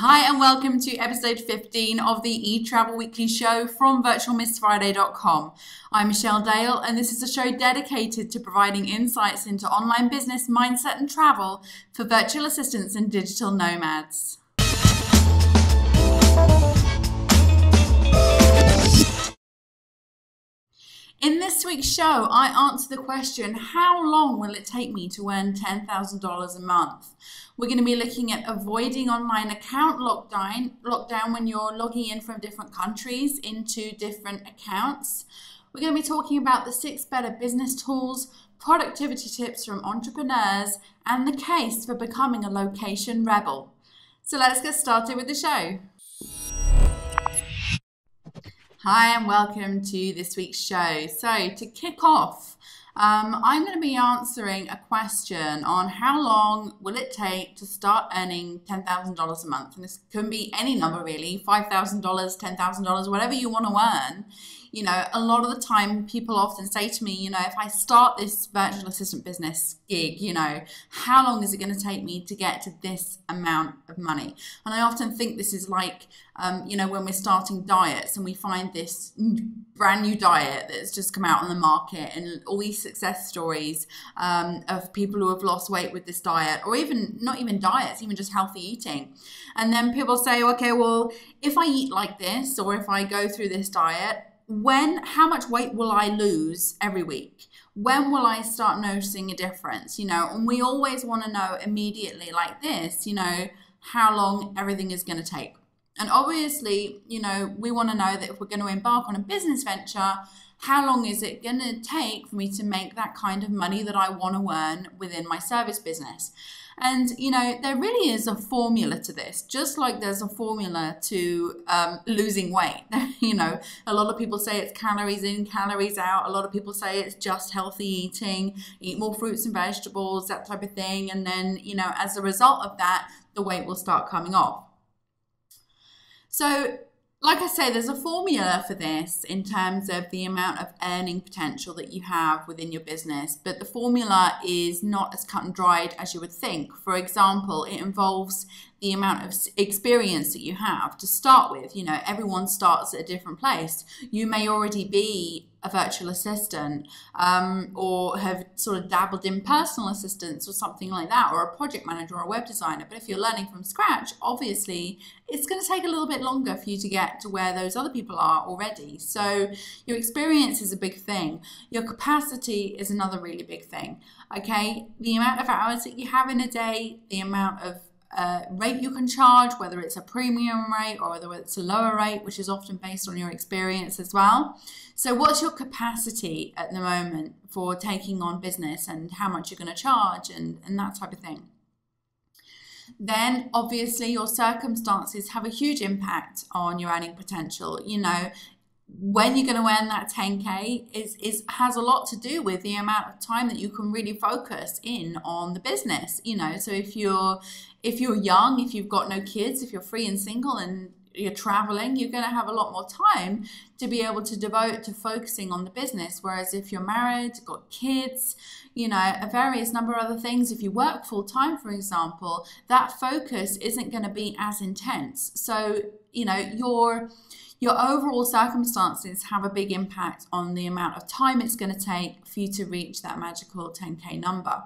Hi and welcome to episode 15 of the eTravel Weekly Show from virtualmissfriday.com. I'm Michelle Dale and this is a show dedicated to providing insights into online business, mindset and travel for virtual assistants and digital nomads. In this week's show, I answer the question, how long will it take me to earn $10,000 a month? We're going to be looking at avoiding online account lockdown when you're logging in from different countries into different accounts. We're going to be talking about the 6 better business tools, productivity tips from entrepreneurs, and the case for becoming a location rebel. So let's get started with the show. Hi and welcome to this week's show. So to kick off, I'm going to be answering a question on how long will it take to start earning $10,000 a month. And this can be any number really, $5,000, $10,000, whatever you want to earn. You know, a lot of the time people often say to me, you know, if I start this virtual assistant business gig, you know, how long is it going to take me to get to this amount of money? And I often think this is like, you know, when we're starting diets and we find this brand new diet that's just come out on the market and all these success stories of people who have lost weight with this diet, or even not even diets, even just healthy eating. And then people say, okay, well, if I eat like this, or if I go through this diet, how much weight will I lose every week? When will I start noticing a difference? You know, and we always want to know immediately like this, you know, how long everything is going to take. And obviously, you know, we want to know that if we're going to embark on a business venture, how long is it going to take for me to make that kind of money that I want to earn within my service business? And, you know, there really is a formula to this, just like there's a formula to losing weight. You know, a lot of people say it's calories in, calories out. A lot of people say it's just healthy eating, eat more fruits and vegetables, that type of thing. And then, you know, as a result of that, the weight will start coming off. So, like I say, there's a formula for this in terms of the amount of earning potential that you have within your business, but the formula is not as cut and dried as you would think. For example, it involves the amount of experience that you have to start with. You know, everyone starts at a different place. You may already be a virtual assistant or have sort of dabbled in personal assistance or something like that, or a project manager or a web designer. But if you're learning from scratch, obviously it's going to take a little bit longer for you to get to where those other people are already. So your experience is a big thing. Your capacity is another really big thing. Okay, the amount of hours that you have in a day, the amount of rate you can charge, whether it's a premium rate or whether it's a lower rate, which is often based on your experience as well. So what's your capacity at the moment for taking on business and how much you're going to charge and that type of thing? Then obviously your circumstances have a huge impact on your earning potential. You know, when you're going to earn that 10K has a lot to do with the amount of time that you can really focus in on the business. You know, so if you're young, if you've got no kids, if you're free and single and you're traveling, you're going to have a lot more time to be able to devote to focusing on the business. Whereas if you're married, got kids, you know, a various number of other things, if you work full time, for example, that focus isn't going to be as intense. So, you know, your overall circumstances have a big impact on the amount of time it's going to take for you to reach that magical 10K number.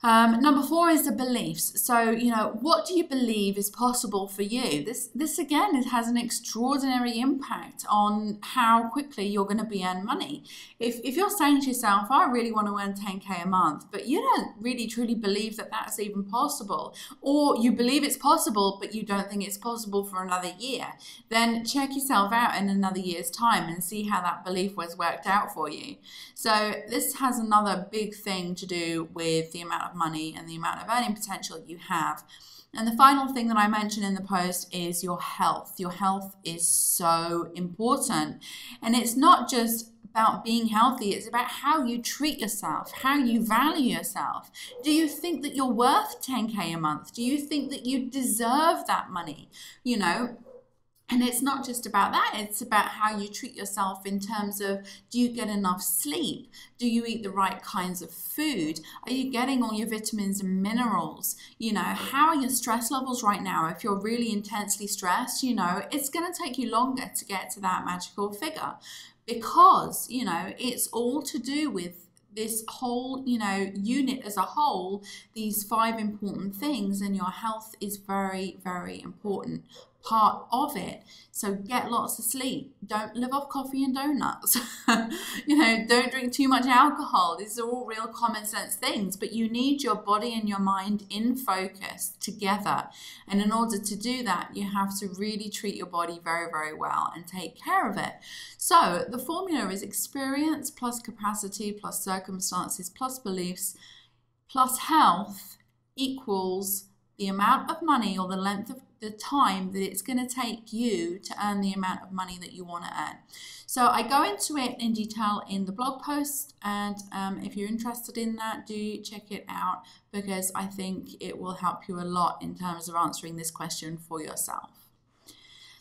Number 4 is the beliefs. So, you know, what do you believe is possible for you? This again, it has an extraordinary impact on how quickly you're going to be earning money. If you're saying to yourself, I really want to earn 10K a month, but you don't really truly believe that that's even possible, or you believe it's possible, but you don't think it's possible for another year, then check yourself out in another year's time and see how that belief was worked out for you. So this has another big thing to do with the amount of money and the amount of earning potential you have. And the final thing that I mentioned in the post is your health. Your health is so important. And it's not just about being healthy, it's about how you treat yourself, how you value yourself. Do you think that you're worth 10K a month? Do you think that you deserve that money? You know, And it's not just about that, it's about how you treat yourself in terms of, do you get enough sleep? Do you eat the right kinds of food? Are you getting all your vitamins and minerals? You know, how are your stress levels right now? If you're really intensely stressed, you know, it's going to take you longer to get to that magical figure, because, you know, it's all to do with this whole, you know, unit as a whole, these 5 important things, and your health is very, very important part of it. So get lots of sleep. Don't live off coffee and donuts. You know, don't drink too much alcohol. These are all real common sense things, but you need your body and your mind in focus together. And in order to do that, you have to really treat your body very, very well and take care of it. So the formula is experience plus capacity plus circumstances plus beliefs plus health equals the amount of money, or the length of the time that it's going to take you to earn the amount of money that you want to earn. So I go into it in detail in the blog post, and if you're interested in that, do check it out, because I think it will help you a lot in terms of answering this question for yourself.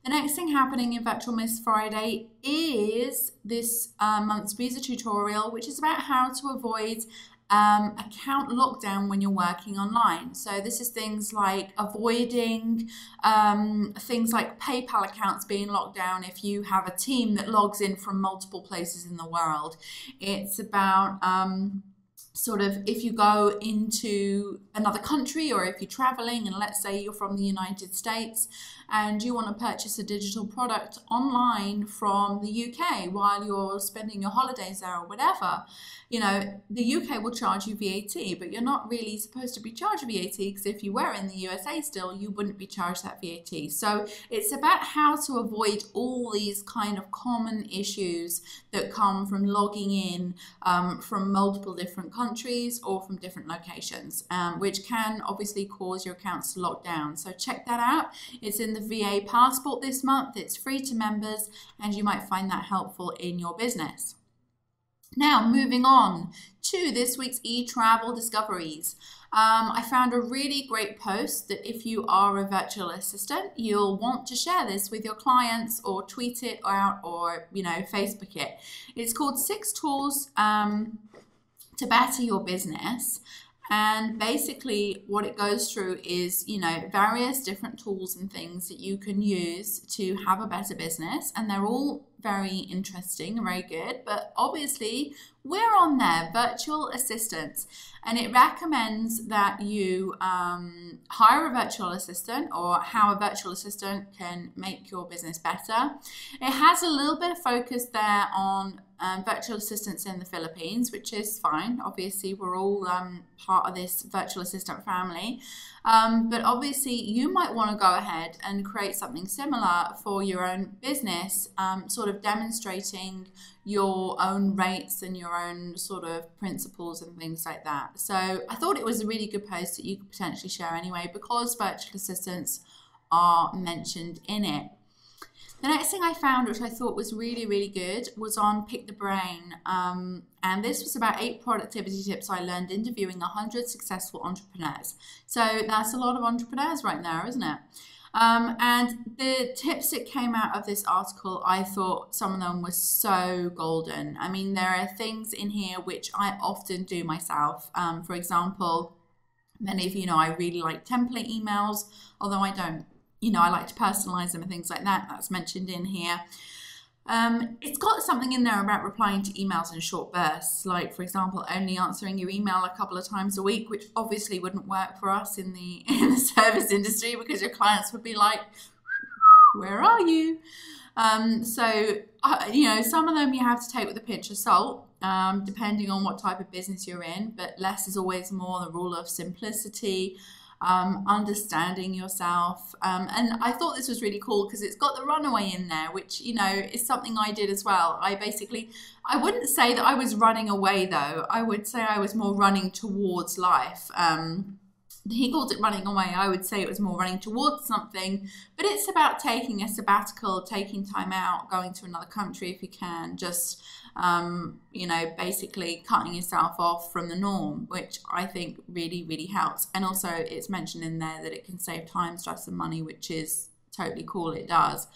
The next thing happening in Virtual Miss Friday is this month's visa tutorial, which is about how to avoid account lockdown when you're working online. So this is things like avoiding things like PayPal accounts being locked down if you have a team that logs in from multiple places in the world. It's about sort of if you go into another country, or if you're traveling and let's say you're from the United States and you want to purchase a digital product online from the UK while you're spending your holidays there or whatever, you know, the UK will charge you VAT, but you're not really supposed to be charged VAT, because if you were in the USA still, you wouldn't be charged that VAT. So it's about how to avoid all these kind of common issues that come from logging in from multiple different countries or from different locations, which can obviously cause your accounts to lock down. So check that out. It's in the VA Passport this month. It's free to members, and you might find that helpful in your business. Now, moving on to this week's e-travel discoveries. I found a really great post that if you are a virtual assistant, you'll want to share this with your clients or tweet it out, or, you know, Facebook it. It's called 6 Tools to Better Your Business. And basically what it goes through is, you know, various different tools and things that you can use to have a better business. And they're all very interesting and very good. But obviously we're on there, virtual assistants. And it recommends that you hire a virtual assistant, or how a virtual assistant can make your business better. It has a little bit of focus there on virtual assistants in the Philippines, which is fine. Obviously, we're all part of this virtual assistant family. But obviously, you might want to go ahead and create something similar for your own business, sort of demonstrating your own rates and your own sort of principles and things like that. So I thought it was a really good post that you could potentially share anyway, because virtual assistants are mentioned in it. The next thing I found, which I thought was really, really good, was on Pick the Brain. And this was about 8 productivity tips I learned interviewing 100 successful entrepreneurs. So that's a lot of entrepreneurs right now, isn't it? And the tips that came out of this article, I thought some of them were so golden. I mean, there are things in here which I often do myself. For example, many of you know I really like template emails, although I don't. You know, I like to personalize them and things like that. That's mentioned in here. It's got something in there about replying to emails in short bursts, like, for example, only answering your email a couple of times a week, which obviously wouldn't work for us in the service industry, because your clients would be like, where are you? You know, some of them you have to take with a pinch of salt, depending on what type of business you're in, but less is always more, the rule of simplicity. Understanding yourself, and I thought this was really cool because it's got the runaway in there, which, you know, is something I did as well. I wouldn't say that I was running away though, I would say I was more running towards life. He called it running away. I would say it was more running towards something, but it's about taking a sabbatical, taking time out, going to another country if you can, just you know, basically cutting yourself off from the norm, which I think really, really helps. And also it's mentioned in there that it can save time, stress and money, which is totally cool, it does.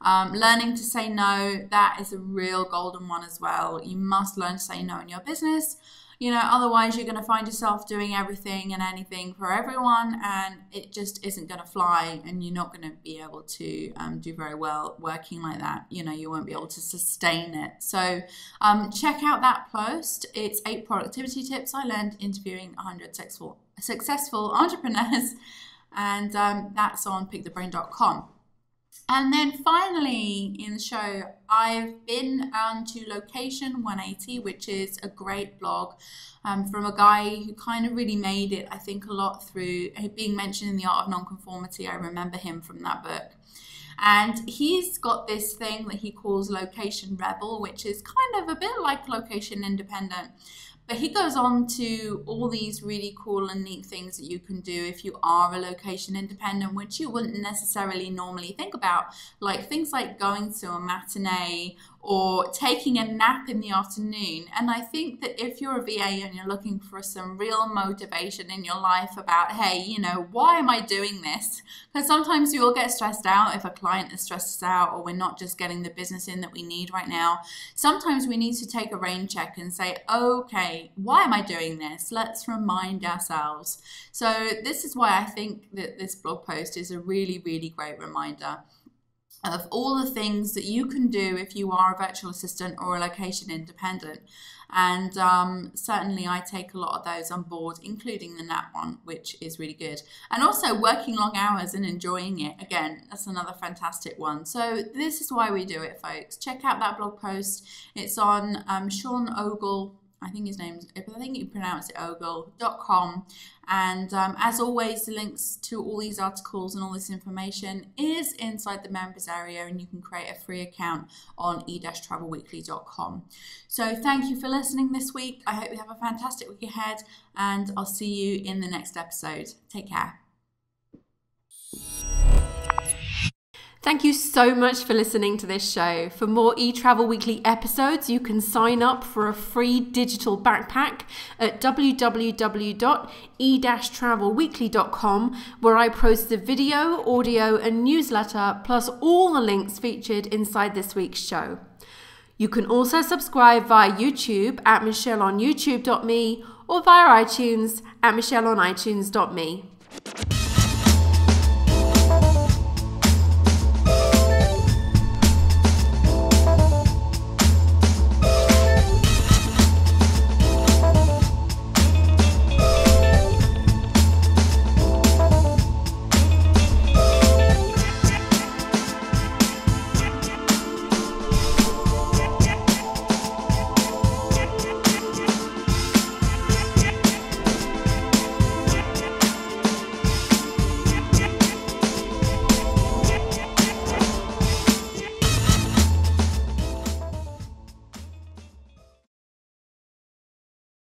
Learning to say no, that is a real golden one as well. You must learn to say no in your business. You know, otherwise you're going to find yourself doing everything and anything for everyone, and it just isn't going to fly, and you're not going to be able to do very well working like that. You know, you won't be able to sustain it. So check out that post. It's 8 productivity tips I learned interviewing 100 successful entrepreneurs, and that's on pickthebrain.com. And then finally in the show, I've been to Location 180, which is a great blog from a guy who kind of really made it, I think, a lot through being mentioned in The Art of Nonconformity. I remember him from that book. And he's got this thing that he calls Location Rebel, which is kind of a bit like Location Independent. But he goes on to all these really cool and neat things that you can do if you are a location independent, which you wouldn't necessarily normally think about, like things like going to a matinee or taking a nap in the afternoon. And I think that if you're a VA and you're looking for some real motivation in your life about, hey, you know, why am I doing this? Because sometimes you will get stressed out if a client is stressed us out, or we're not just getting the business in that we need right now. Sometimes we need to take a rain check and say, okay, why am I doing this? Let's remind ourselves. So this is why I think that this blog post is a really, really great reminder of all the things that you can do if you are a virtual assistant or a location independent. And certainly I take a lot of those on board, including the nap one, which is really good. And also working long hours and enjoying it. Again, that's another fantastic one. So this is why we do it, folks. Check out that blog post. It's on Sean Ogle, I think his name's, I think you pronounce it ogle.com. And as always, the links to all these articles and all this information is inside the members area, and you can create a free account on e-travelweekly.com. So thank you for listening this week. I hope you have a fantastic week ahead, and I'll see you in the next episode. Take care. Thank you so much for listening to this show. For more eTravel Weekly episodes, you can sign up for a free digital backpack at www.e-travelweekly.com, where I post the video, audio, and newsletter, plus all the links featured inside this week's show. You can also subscribe via YouTube at michelleonyoutube.me or via iTunes at michelleonitunes.me.